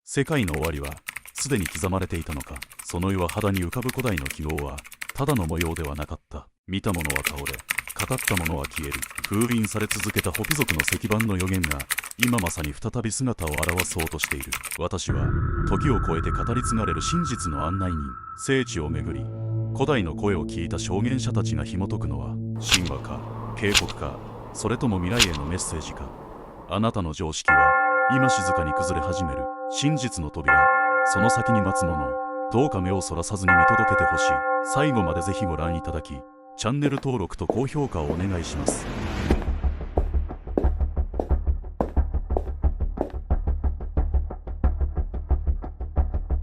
世界の終わりはすでに刻まれていたのか。その岩肌に浮かぶ古代の記号はただの模様ではなかった。見たものは倒れ、語ったものは消える。封印され続けたホピ族の石板の予言が今まさに再び姿を現そうとしている。私は時を超えて語り継がれる真実の案内人。聖地をめぐり古代の声を聞いた証言者たちが紐解くのは神話か警告か、それとも未来へのメッセージか。あなたの常識は今静かに崩れ始める。真実の扉、その先に待つものをどうか目をそらさずに見届けてほしい。最後までぜひご覧いただき、チャンネル登録と高評価をお願いします。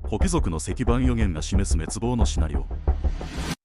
ホピ族の石板予言が示す滅亡のシナリオ。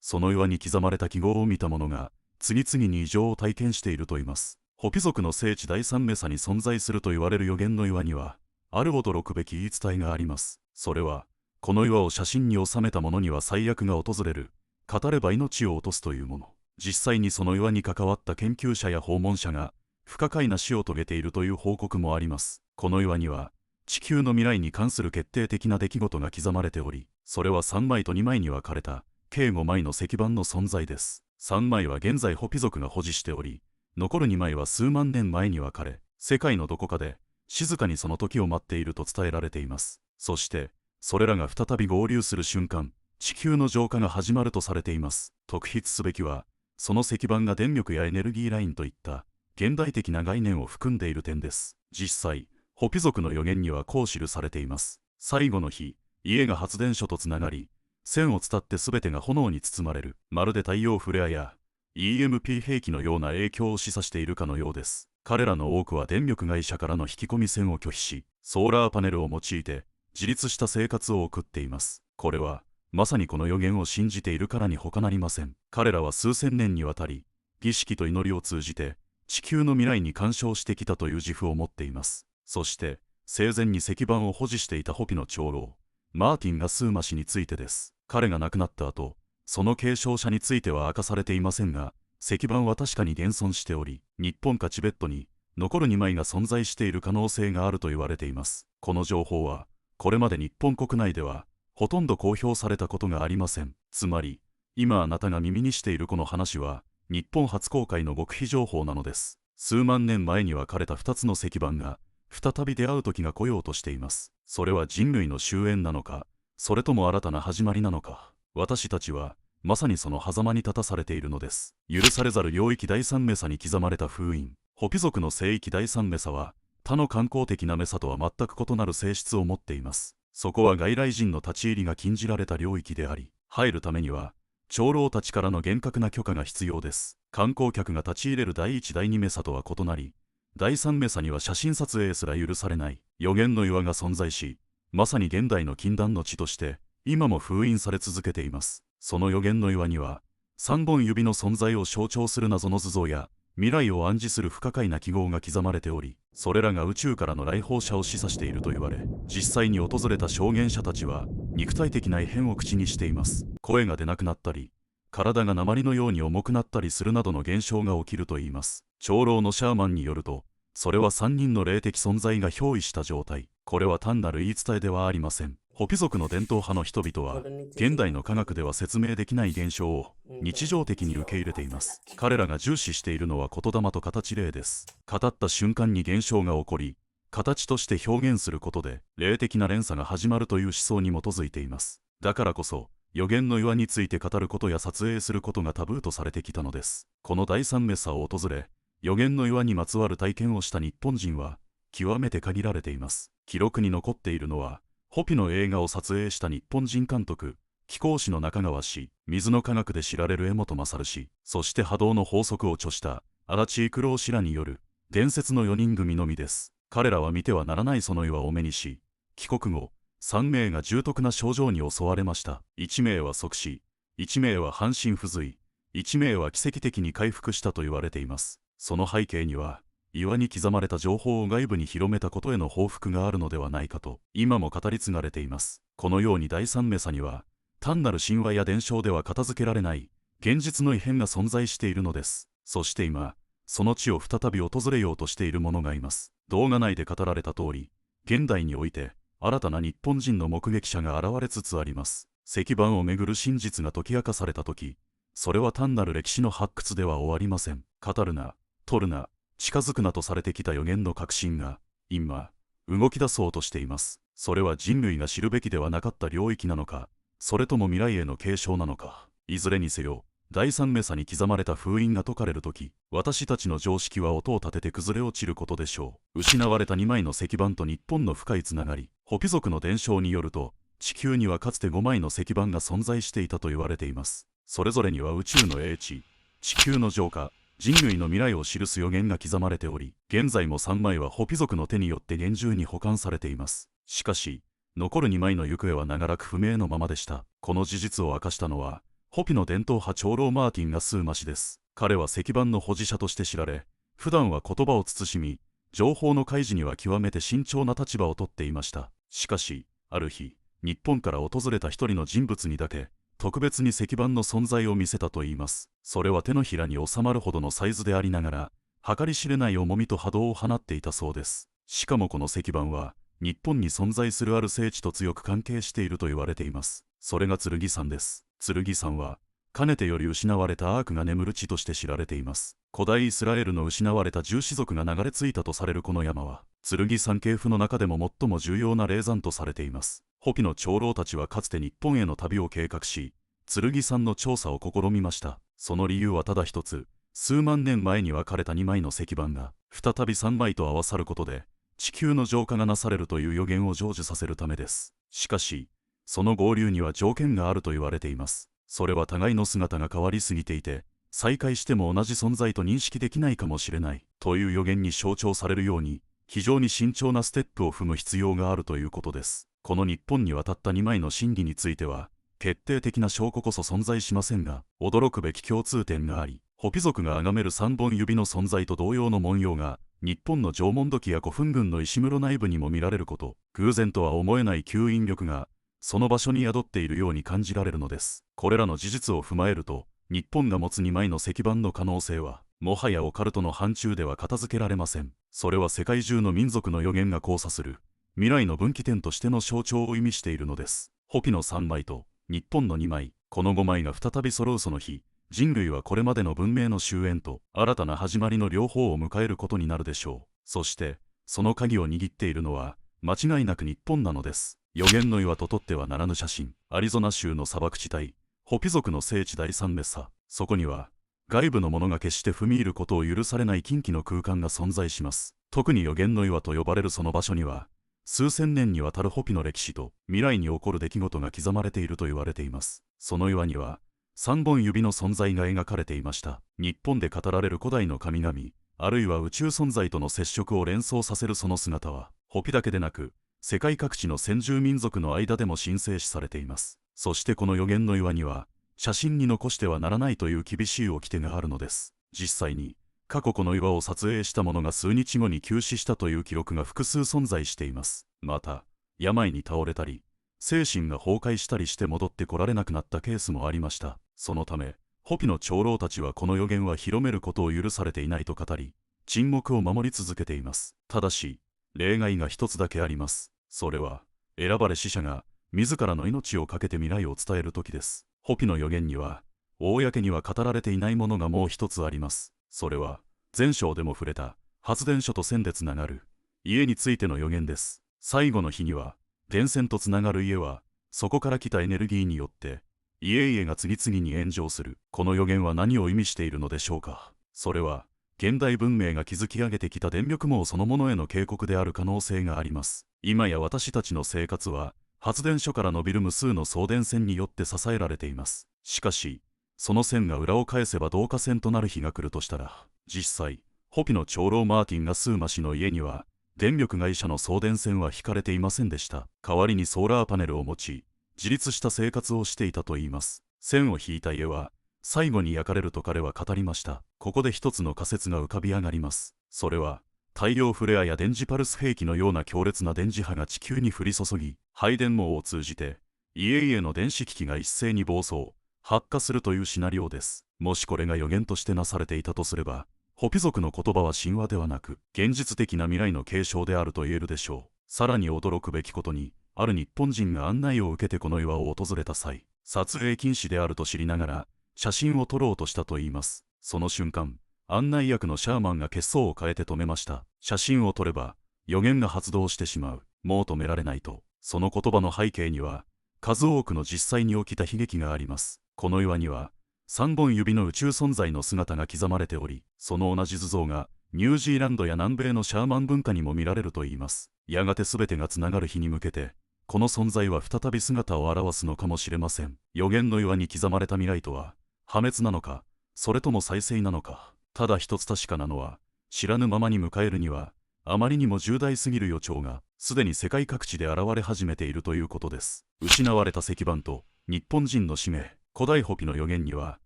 その岩に刻まれた記号を見た者が次々に異常を体験していると言います。ホピ族の聖地第三メサに存在すると言われる予言の岩にはある驚くべき言い伝えがあります。それはこの岩を写真に収めた者には最悪が訪れる、語れば命を落とすというもの。実際にその岩に関わった研究者や訪問者が不可解な死を遂げているという報告もあります。この岩には地球の未来に関する決定的な出来事が刻まれており、それは3枚と2枚に分かれた計5枚の石板の存在です。3枚は現在ホピ族が保持しており、残る2枚は数万年前に分かれ、世界のどこかで静かにその時を待っていると伝えられています。そしてそれらが再び合流する瞬間、地球の浄化が始まるとされています。特筆すべきはその石板が電力やエネルギーラインといった現代的な概念を含んでいる点です。実際ホピ族の予言にはこう記されています。最後の日、家が発電所とつながり、線を伝って全てが炎に包まれる。まるで太陽フレアや EMP 兵器のような影響を示唆しているかのようです。彼らの多くは電力会社からの引き込み線を拒否し、ソーラーパネルを用いて自立した生活を送っています。これはまさにこの予言を信じているからに他なりません。彼らは数千年にわたり儀式と祈りを通じて地球の未来に干渉してきたという自負を持っています。そして生前に石板を保持していたホピの長老マーティン・ガスーマ氏についてです。彼が亡くなった後、その継承者については明かされていませんが、石板は確かに現存しており、日本かチベットに残る2枚が存在している可能性があると言われています。この情報はこれまで日本国内ではほとんど公表されたことがありません。つまり今あなたが耳にしているこの話は日本初公開の極秘情報なのです。数万年前に分かれた2つの石板が再び出会う時が来ようとしています。それは人類の終焉なのか、それとも新たな始まりなのか。私たちはまさにその狭間に立たされているのです。許されざる領域第三メサに刻まれた封印。ホピ族の聖域第三メサは他の観光的なメサとは全く異なる性質を持っています。そこは外来人の立ち入りが禁じられた領域であり、入るためには長老たちからの厳格な許可が必要です。観光客が立ち入れる第一第二メサとは異なり、第三メサには写真撮影すら許されない予言の岩が存在し、まさに現代の禁断の地として今も封印され続けています。その予言の岩には3本指の存在を象徴する謎の図像や未来を暗示する不可解な記号が刻まれており、それらが宇宙からの来訪者を示唆していると言われ、実際に訪れた証言者たちは肉体的な異変を口にしています。声が出なくなったり、体が鉛のように重くなったりするなどの現象が起きるといいます。長老のシャーマンによると、それは3人の霊的存在が憑依した状態。これは単なる言い伝えではありません。ホピ族の伝統派の人々は現代の科学では説明できない現象を日常的に受け入れています。彼らが重視しているのは言霊と形霊です。語った瞬間に現象が起こり、形として表現することで霊的な連鎖が始まるという思想に基づいています。だからこそ予言の岩について語ることや撮影することがタブーとされてきたのです。この第三メッサを訪れ、予言の岩にまつわる体験をした日本人は極めて限られています。記録に残っているのはホピの映画を撮影した日本人監督、貴公子の中川氏、水の科学で知られる江本勝氏、そして波動の法則を著した足立育郎氏らによる伝説の4人組のみです。彼らは見てはならないその岩を目にし、帰国後3名が重篤な症状に襲われました。1名は即死、1名は半身不随、1名は奇跡的に回復したと言われています。その背景には岩に刻まれた情報を外部に広めたことへの報復があるのではないかと今も語り継がれています。このように第三メサには単なる神話や伝承では片付けられない現実の異変が存在しているのです。そして今その地を再び訪れようとしている者がいます。動画内で語られた通り、現代において新たな日本人の目撃者が現れつつあります。石板をめぐる真実が解き明かされた時、それは単なる歴史の発掘では終わりません。語るな、取るな、近づくなとされてきた予言の革新が、今、動き出そうとしています。それは人類が知るべきではなかった領域なのか、それとも未来への継承なのか。いずれにせよ、第三メサに刻まれた封印が解かれるとき、私たちの常識は音を立てて崩れ落ちることでしょう。失われた2枚の石板と日本の深いつながり。ホピ族の伝承によると、地球にはかつて5枚の石板が存在していたと言われています。それぞれには宇宙の英知、地球の浄化、人類の未来を記す予言が刻まれており、現在も3枚はホピ族の手によって厳重に保管されています。しかし、残る2枚の行方は長らく不明のままでした。この事実を明かしたのは、ホピの伝統派長老マーティン・ガスーマ氏です。彼は石板の保持者として知られ、普段は言葉を慎み、情報の開示には極めて慎重な立場をとっていました。しかし、ある日、日本から訪れた一人の人物にだけ、特別に石板の存在を見せたといいます。それは手のひらに収まるほどのサイズでありながら、計り知れない重みと波動を放っていたそうです。しかもこの石板は、日本に存在するある聖地と強く関係していると言われています。それが剣山です。剣山は、かねてより失われたアークが眠る地として知られています。古代イスラエルの失われた十種族が流れ着いたとされるこの山は、剣山系譜の中でも最も重要な霊山とされています。ホピの長老たちはかつて日本への旅を計画し、剣山の調査を試みました。その理由はただ一つ、数万年前に分かれた2枚の石板が、再び3枚と合わさることで、地球の浄化がなされるという予言を成就させるためです。しかし、その合流には条件があると言われています。それは互いの姿が変わりすぎていて、再会しても同じ存在と認識できないかもしれないという予言に象徴されるように、非常に慎重なステップを踏む必要があるということです。この日本に渡った2枚の真偽については、決定的な証拠こそ存在しませんが、驚くべき共通点があり、ホピ族が崇める3本指の存在と同様の文様が、日本の縄文土器や古墳群の石室内部にも見られること、偶然とは思えない吸引力が、その場所に宿っているように感じられるのです。これらの事実を踏まえると、日本が持つ2枚の石板の可能性は、もはやオカルトの範疇では片付けられません。それは世界中の民族の予言が交差する、未来の分岐点としての象徴を意味しているのです。ホピの3枚と、日本の2枚、この5枚が再び揃うその日、人類はこれまでの文明の終焉と新たな始まりの両方を迎えることになるでしょう。そして、その鍵を握っているのは、間違いなく日本なのです。予言の岩と取ってはならぬ写真。アリゾナ州の砂漠地帯、ホピ族の聖地第三メッサ。そこには、外部の者が決して踏み入ることを許されない禁忌の空間が存在します。特に予言の岩と呼ばれるその場所には、数千年にわたるホピの歴史と未来に起こる出来事が刻まれていると言われています。その岩には、3本指の存在が描かれていました。日本で語られる古代の神々、あるいは宇宙存在との接触を連想させるその姿は、ホピだけでなく、世界各地の先住民族の間でも神聖視されています。そしてこの予言の岩には、写真に残してはならないという厳しい掟があるのです。実際に、過去この岩を撮影した者が数日後に急死したという記録が複数存在しています。また、病に倒れたり、精神が崩壊したりして戻ってこられなくなったケースもありました。そのため、ホピの長老たちはこの予言は広めることを許されていないと語り、沈黙を守り続けています。ただし、例外が一つだけあります。それは、選ばれ死者が自らの命を懸けて未来を伝える時です。ホピの予言には、公には語られていないものがもう一つあります。それは、前章でも触れた、発電所と線でつながる、家についての予言です。最後の日には、電線とつながる家は、そこから来たエネルギーによって、家々が次々に炎上する。この予言は何を意味しているのでしょうか。それは、現代文明が築き上げてきた電力網そのものへの警告である可能性があります。今や私たちの生活は、発電所から伸びる無数の送電線によって支えられています。しかし、その線が裏を返せば導火線となる日が来るとしたら、実際、ホピの長老マーティン・ガスーマ氏の家には、電力会社の送電線は引かれていませんでした。代わりにソーラーパネルを持ち、自立した生活をしていたといいます。線を引いた家は、最後に焼かれると彼は語りました。ここで一つの仮説が浮かび上がります。それは、大量フレアや電磁パルス兵器のような強烈な電磁波が地球に降り注ぎ、配電網を通じて、家々の電子機器が一斉に暴走、発火するというシナリオです。もしこれが予言としてなされていたとすれば、ホピ族の言葉は神話ではなく、現実的な未来の継承であると言えるでしょう。さらに驚くべきことに、ある日本人が案内を受けてこの岩を訪れた際、撮影禁止であると知りながら写真を撮ろうとしたといいます。その瞬間、案内役のシャーマンが血相を変えて止めました。写真を撮れば予言が発動してしまう。もう止められないと。その言葉の背景には数多くの実際に起きた悲劇があります。この岩には3本指の宇宙存在の姿が刻まれており、その同じ図像がニュージーランドや南米のシャーマン文化にも見られるといいます。やがて全てがつながる日に向けて、この存在は再び姿を現すのかもしれません。予言の岩に刻まれた未来とは、破滅なのか、それとも再生なのか。ただ一つ確かなのは、知らぬままに迎えるには、あまりにも重大すぎる予兆が、すでに世界各地で現れ始めているということです。失われた石板と日本人の使命。古代ホピの予言には、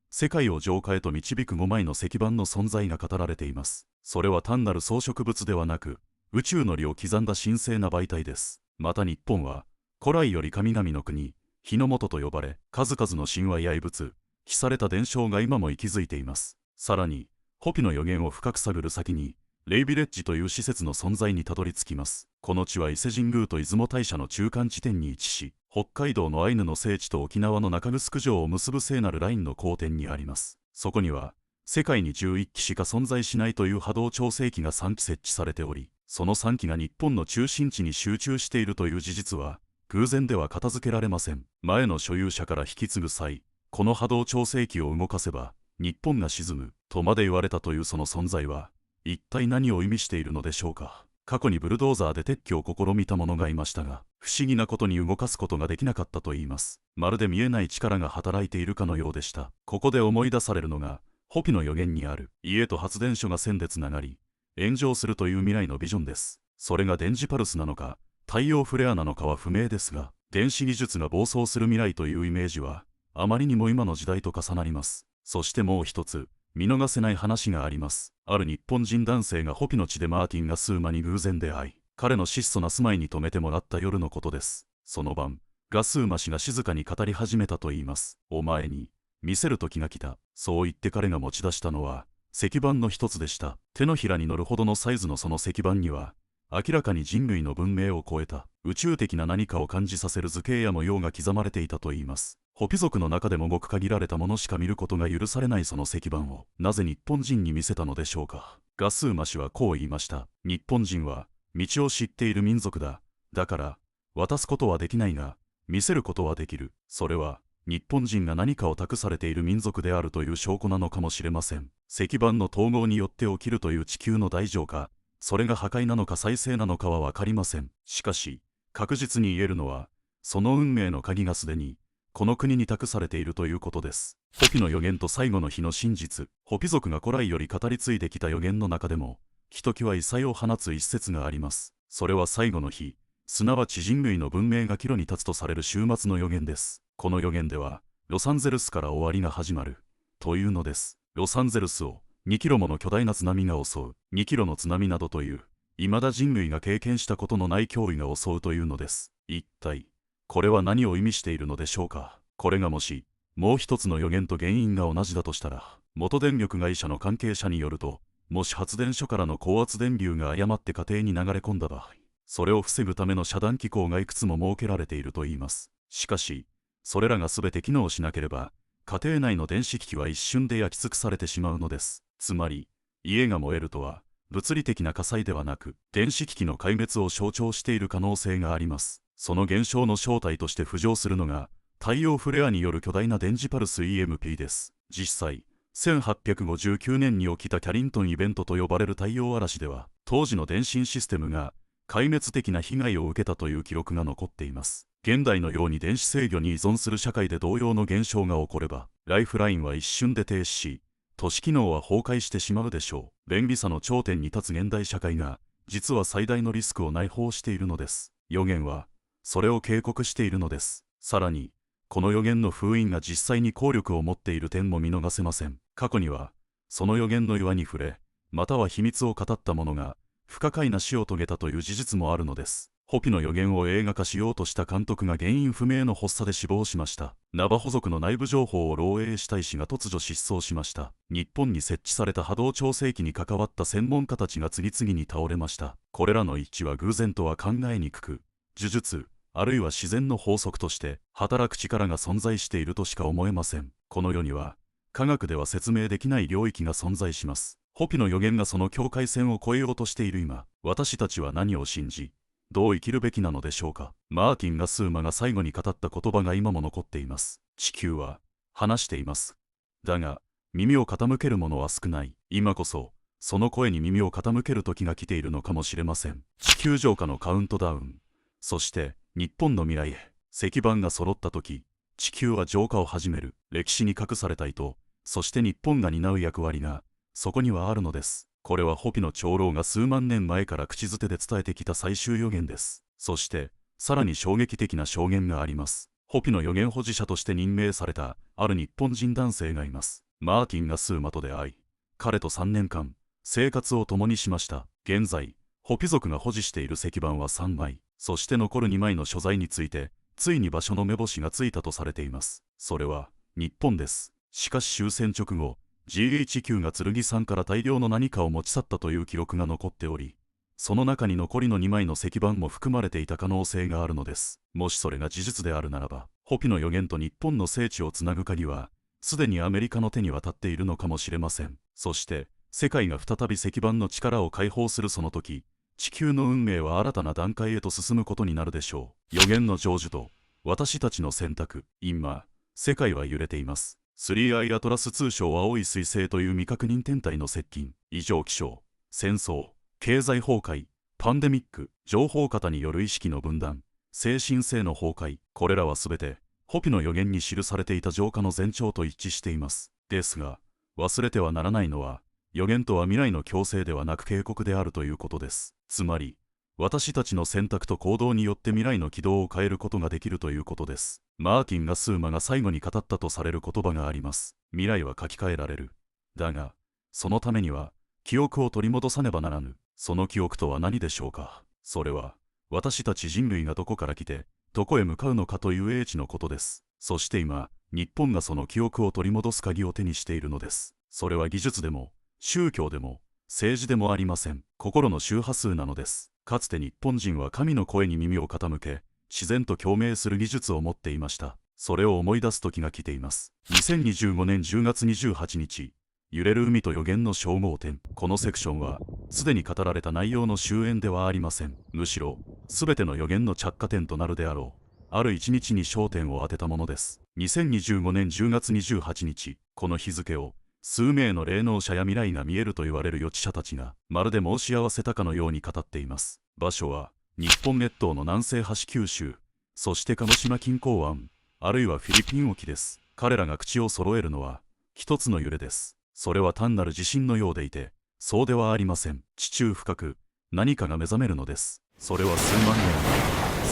世界を浄化へと導く5枚の石板の存在が語られています。それは単なる装飾物ではなく、宇宙の理を刻んだ神聖な媒体です。また日本は、古来より神々の国、日の本と呼ばれ、数々の神話や遺物、記された伝承が今も息づいています。さらに、ホピの予言を深く探る先に、レイビレッジという施設の存在にたどり着きます。この地は伊勢神宮と出雲大社の中間地点に位置し、北海道のアイヌの聖地と沖縄の中城城を結ぶ聖なるラインの交点にあります。そこには、世界に11基しか存在しないという波動調整器が3基設置されており、その3基が日本の中心地に集中しているという事実は、偶然では片付けられません。前の所有者から引き継ぐ際、この波動調整器を動かせば、日本が沈む、とまで言われたというその存在は、一体何を意味しているのでしょうか。過去にブルドーザーで撤去を試みた者がいましたが、不思議なことに動かすことができなかったといいます。まるで見えない力が働いているかのようでした。ここで思い出されるのが、ホピの予言にある、家と発電所が線でつながり、炎上するという未来のビジョンです。それが電磁パルスなのか、太陽フレアなのかは不明ですが、電子技術が暴走する未来というイメージは、あまりにも今の時代と重なります。そしてもう一つ、見逃せない話があります。ある日本人男性がホピの地でマーティン・ガスーマに偶然出会い、彼の質素な住まいに泊めてもらった夜のことです。その晩、ガスーマ氏が静かに語り始めたといいます。お前に見せる時が来た。そう言って彼が持ち出したのは、石板の一つでした。手のひらに乗るほどのサイズのその石板には、明らかに人類の文明を超えた宇宙的な何かを感じさせる図形や模様が刻まれていたといいます。ホピ族の中でもごく限られたものしか見ることが許されないその石板をなぜ日本人に見せたのでしょうか。ガスーマ氏はこう言いました。日本人は道を知っている民族だ。だから渡すことはできないが見せることはできる。それは日本人が何かを託されている民族であるという証拠なのかもしれません。石板の統合によって起きるという地球の大浄化、それが破壊なのか再生なのかは分かりません。しかし確実に言えるのは、その運命の鍵がすでにこの国に託されているということです。ホピの予言と最後の日の真実。ホピ族が古来より語り継いできた予言の中でも、ひときわ異彩を放つ一節があります。それは最後の日、すなわち人類の文明が岐路に立つとされる終末の予言です。この予言では、ロサンゼルスから終わりが始まる、というのです。ロサンゼルスを2キロもの巨大な津波が襲う。2キロの津波などという、未だ人類が経験したことのない脅威が襲うというのです。一体、これは何を意味しているのでしょうか。これがもし、もう一つの予言と原因が同じだとしたら、元電力会社の関係者によると、もし発電所からの高圧電流が誤って家庭に流れ込んだ場合、それを防ぐための遮断機構がいくつも設けられているといいます。しかし、それらが全て機能しなければ、家庭内の電子機器は一瞬で焼き尽くされてしまうのです。つまり、家が燃えるとは、物理的な火災ではなく、電子機器の壊滅を象徴している可能性があります。その現象の正体として浮上するのが、太陽フレアによる巨大な電磁パルス EMP です。実際、1859年に起きたキャリントンイベントと呼ばれる太陽嵐では、当時の電信システムが壊滅的な被害を受けたという記録が残っています。現代のように電子制御に依存する社会で同様の現象が起これば、ライフラインは一瞬で停止し、都市機能は崩壊してしまうでしょう。便利さの頂点に立つ現代社会が、実は最大のリスクを内包しているのです。予言は、それを警告しているのです。さらに、この予言の封印が実際に効力を持っている点も見逃せません。過去には、その予言の岩に触れ、または秘密を語った者が、不可解な死を遂げたという事実もあるのです。ホピの予言を映画化しようとした監督が原因不明の発作で死亡しました。ナバホ族の内部情報を漏洩した医師が突如失踪しました。日本に設置された波動調整器に関わった専門家たちが次々に倒れました。これらの一致は偶然とは考えにくく、呪術、あるいは自然の法則として働く力が存在しているとしか思えません。この世には、科学では説明できない領域が存在します。ホピの予言がその境界線を越えようとしている今、私たちは何を信じ、どう生きるべきなのでしょうか。マーティン・ガスーマが最後に語った言葉が今も残っています。地球は話しています。だが耳を傾ける者は少ない。今こそその声に耳を傾ける時が来ているのかもしれません。地球上下のカウントダウン、そして日本の未来へ。石板が揃った時、地球は浄化を始める。歴史に隠された意図、そして日本が担う役割がそこにはあるのです。これはホピの長老が数万年前から口づてで伝えてきた最終予言です。そしてさらに衝撃的な証言があります。ホピの予言保持者として任命されたある日本人男性がいます。マーティン・ガスーマと出会い、彼と3年間生活を共にしました。現在ホピ族が保持している石板は3枚、そして残る2枚の所在についてついに場所の目星がついたとされています。それは日本です。しかし終戦直後、GHQ が剣山から大量の何かを持ち去ったという記録が残っており、その中に残りの2枚の石板も含まれていた可能性があるのです。もしそれが事実であるならば、ホピの予言と日本の聖地をつなぐ鍵はすでにアメリカの手に渡っているのかもしれません。そして世界が再び石板の力を解放するその時、地球の運命は新たな段階へと進むことになるでしょう。予言の成就と私たちの選択。今世界は揺れています。3i アトラス通称青い彗星という未確認天体の接近、異常気象、戦争、経済崩壊、パンデミック、情報過多による意識の分断、精神性の崩壊、これらはすべてホピの予言に記されていた浄化の前兆と一致しています。ですが忘れてはならないのは、予言とは未来の強制ではなく警告であるということです。つまり私たちの選択と行動によって未来の軌道を変えることができるということです。マーティン・ガスーマが最後に語ったとされる言葉があります。未来は書き換えられる。だがそのためには記憶を取り戻さねばならぬ。その記憶とは何でしょうか。それは私たち人類がどこから来てどこへ向かうのかという英知のことです。そして今日本がその記憶を取り戻す鍵を手にしているのです。それは技術でも宗教でも政治でもありません。心の周波数なのです。かつて日本人は神の声に耳を傾け、自然と共鳴する技術を持っていました。それを思い出す時が来ています。2025年10月28日、揺れる海と予言の称号点。このセクションはすでに語られた内容の終焉ではありません。むしろ全ての予言の着火点となるであろう、ある一日に焦点を当てたものです。2025年10月28日、この日付を数名の霊能者や未来が見えると言われる予知者たちがまるで申し合わせたかのように語っています。場所は日本列島の南西端九州、そして鹿児島近郊湾、あるいはフィリピン沖です。彼らが口を揃えるのは一つの揺れです。それは単なる地震のようでいて、そうではありません。地中深く何かが目覚めるのです。それは数万年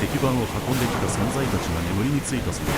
前、石板を運んできた存在たちが眠りについたその日、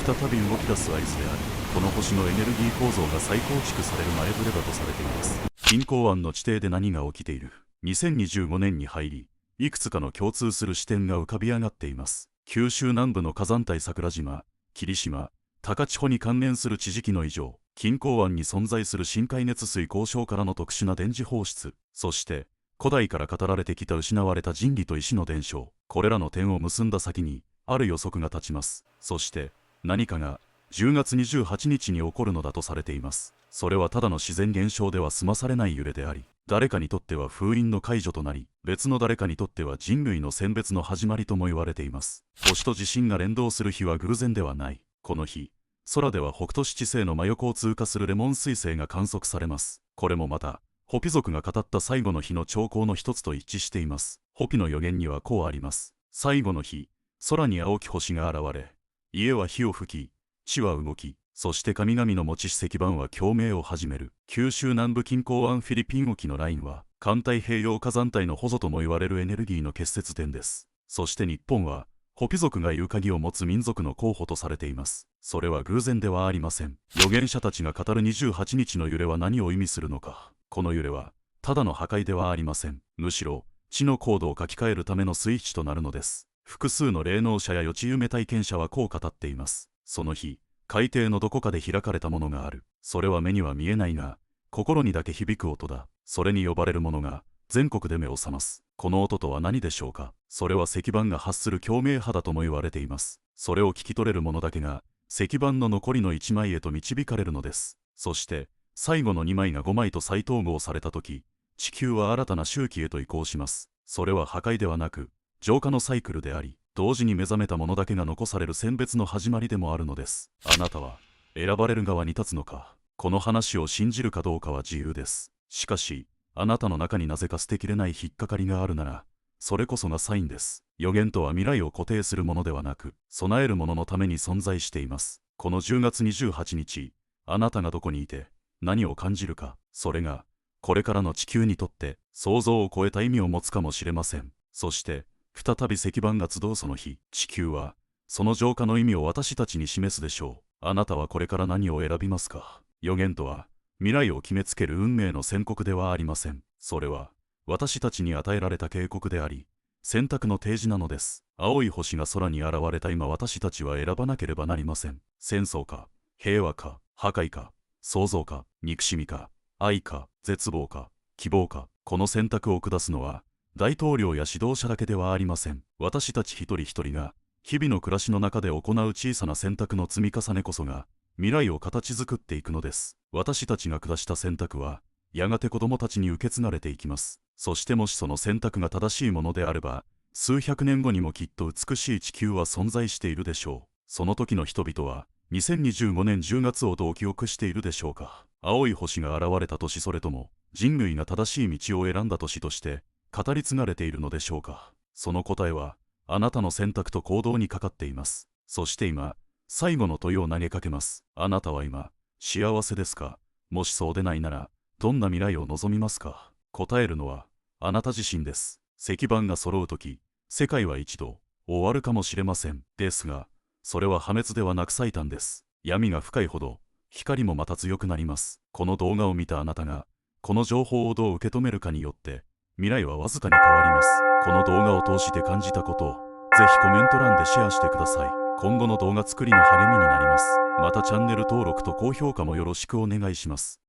再び動き出す合図である。この星のエネルギー構造が再構築される前触れだとされています。近郊湾の地底で何が起きている。2025年に入り、いくつかの共通する視点が浮かび上がっています。九州南部の火山帯桜島、霧島、高千穂に関連する地磁気の異常、近郊湾に存在する深海熱水鉱床からの特殊な電磁放出、そして古代から語られてきた失われた人理と石の伝承。これらの点を結んだ先にある予測が立ちます。そして何かが10月28日に起こるのだとされています。それはただの自然現象では済まされない揺れであり、誰かにとっては封印の解除となり、別の誰かにとっては人類の選別の始まりとも言われています。星と地震が連動する日は偶然ではない。この日、空では北斗七星の真横を通過するレモン彗星が観測されます。これもまたホピ族が語った最後の日の兆候の一つと一致しています。ホピの予言にはこうあります。最後の日、空に青き星が現れ、家は火を吹き、地は動き、そして神々の持ちし石板は共鳴を始める。九州南部近郊湾フィリピン沖のラインは環太平洋火山帯の補助とも言われるエネルギーの結節点です。そして日本はホピ族が言う鍵を持つ民族の候補とされています。それは偶然ではありません。預言者たちが語る28日の揺れは何を意味するのか。この揺れはただの破壊ではありません。むしろ知のコードを書き換えるためのスイッチとなるのです。複数の霊能者や予知夢体験者はこう語っています。その日、海底のどこかで開かれたものがある。それは目には見えないが、心にだけ響く音だ。それに呼ばれるものが全国で目を覚ます。この音とは何でしょうか。それは石板が発する共鳴波だとも言われています。それを聞き取れる者だけが石板の残りの1枚へと導かれるのです。そして最後の2枚が5枚と再統合された時、地球は新たな周期へと移行します。それは破壊ではなく浄化のサイクルであり、同時に目覚めた者だけが残される選別の始まりでもあるのです。あなたは選ばれる側に立つのか。この話を信じるかどうかは自由です。しかしあなたの中になぜか捨てきれない引っかかりがあるなら、それこそがサインです。予言とは未来を固定するものではなく、備える者のために存在しています。この10月28日、あなたがどこにいて何を感じるか、それがこれからの地球にとって想像を超えた意味を持つかもしれません。そして再び石板が集うその日、地球はその浄化の意味を私たちに示すでしょう。あなたはこれから何を選びますか。予言とは未来を決めつける運命の宣告ではありません。それは私たちに与えられた警告であり、選択の提示なのです。青い星が空に現れた今、私たちは選ばなければなりません。戦争か、平和か、破壊か、創造か、憎しみか、愛か、絶望か、希望か。この選択を下すのは大統領や指導者だけではありません。私たち一人一人が日々の暮らしの中で行う小さな選択の積み重ねこそが未来を形作っていくのです。私たちが下した選択はやがて子供たちに受け継がれていきます。そしてもしその選択が正しいものであれば、数百年後にもきっと美しい地球は存在しているでしょう。その時の人々は2025年10月をどう記憶しているでしょうか。青い星が現れた年、それとも人類が正しい道を選んだ年として語り継がれているのでしょうか。その答えはあなたの選択と行動にかかっています。そして今、最後の問いを投げかけます。あなたは今幸せですか。もしそうでないならどんな未来を望みますか。答えるのはあなた自身です。石板が揃うとき、世界は一度終わるかもしれません。ですが、それは破滅ではなく最短です。闇が深いほど光もまた強くなります。この動画を見たあなたがこの情報をどう受け止めるかによって未来はわずかに変わります。この動画を通して感じたことをぜひコメント欄でシェアしてください。今後の動画作りの励みになります。またチャンネル登録と高評価もよろしくお願いします。